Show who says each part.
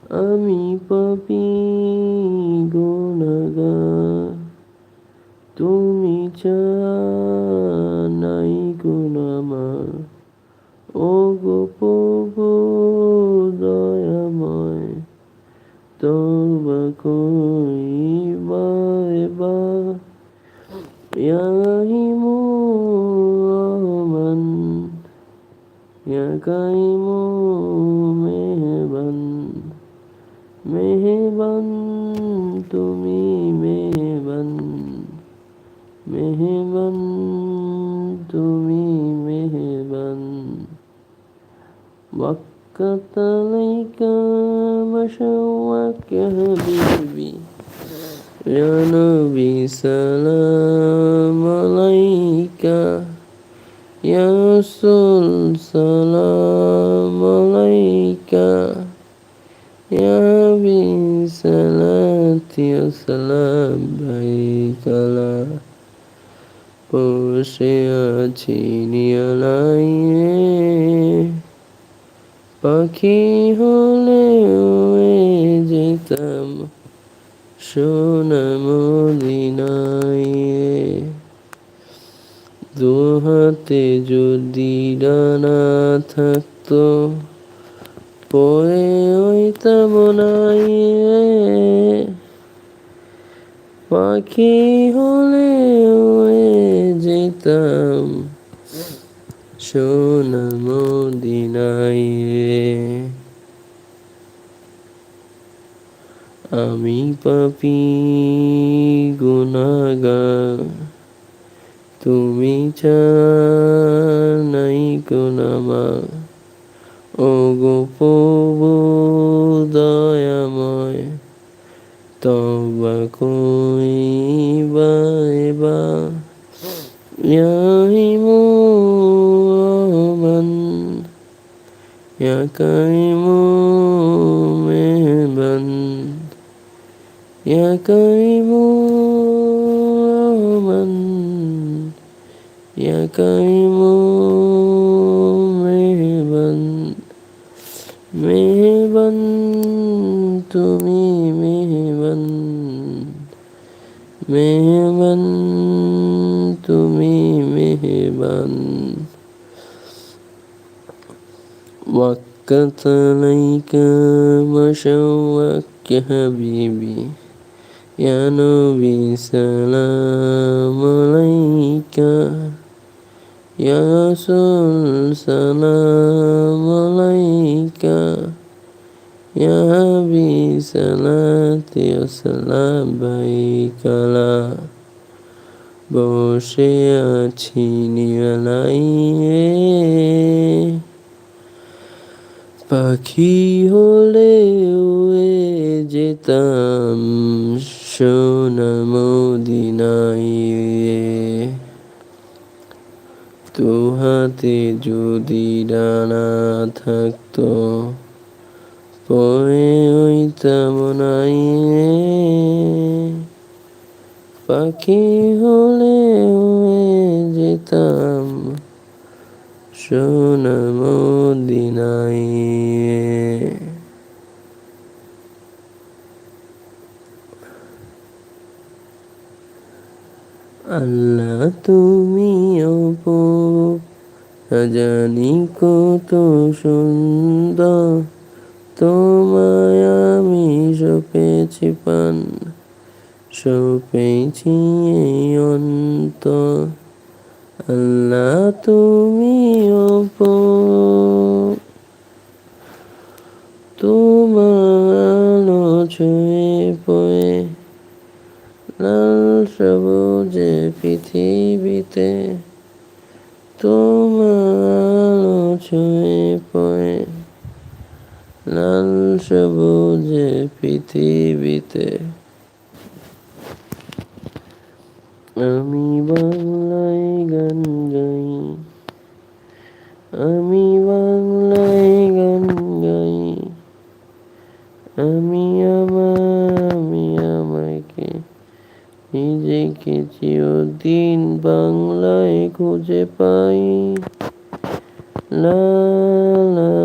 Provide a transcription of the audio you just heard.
Speaker 1: আমি পাপী গুনাহগার, তুমি নাই গুণ আমার। ওগো প্রভু দয়াময়, তওবা করিবা এবার। ইয়া রহিমু রহমান, ইয়া কাইয়ুমু মেহেরবান। মেহেরবান তুমি মেহেরবান, মেহেরবান তুমি মেহেরবান। وقت عليك مشوك يا حبيبي، يا نبي سلام عليك، يا رسول سلام عليك، يا حبيب صلاتي وسلام عليك لا বসে আছি নিয়ালাইয়ে, পাখি হলে উড়ে যেতাম সোনা মদিনায়। দু হাতে যদি ডানা থাকতো, পড়ে হইতাম নাই। পাখি হলে উড়ে যেতাম সোনা মদিনায়। আমি পাপী গুনাহগার, তুমি নাই গুণ আমার। ওগো প্রভু দয়াময়, তওবা করিবা এবার। ইয়া রহিমু রহমান, ইয়া কাইয়ুমু মেহেরবান। ইয়া কাইয়ুমু রহমান, ইয়া কাইয়ুমু মেহেরবান। মেহেরবান তুমি মেহেরবান, মেহেরবান তুমি মেহেরবান। وقت عليك مشوك يا حبيبي، يا نبي سلام عليك، يا رسول سلام عليك، يا حبيب صلاتي وسلام عليك لا বসে আছি নিয়ালাইয়ে, পাখি হলে উড়ে যেতাম সোনা মদিনায়। দু হাতে যদি ডানা থাকতো, পড়ে হইতাম নাই। পাখি হলে উড়ে যেতাম সোনা মদিনায়। আল্লাহ তুমি অপরূপ, জানি কত সুন্দর। তোমায় আমি সপেছি প্রাণ, সপেছি এই অন্তর। আল্লাহ তুমি অপরূপ, তোমার আলো ছুঁয়ে পড়ে লাল সবুজে পৃথিবীতে। তোমার আলো ছুঁয়ে পড়ে লাল সবুজে পৃথিবীতে। আমি বাংলায় গান গাই, আমি বাংলায় গান গাই। আমি আমাকে নিজেকে চিরদিন বাংলায় খুঁজে পাই। লা লা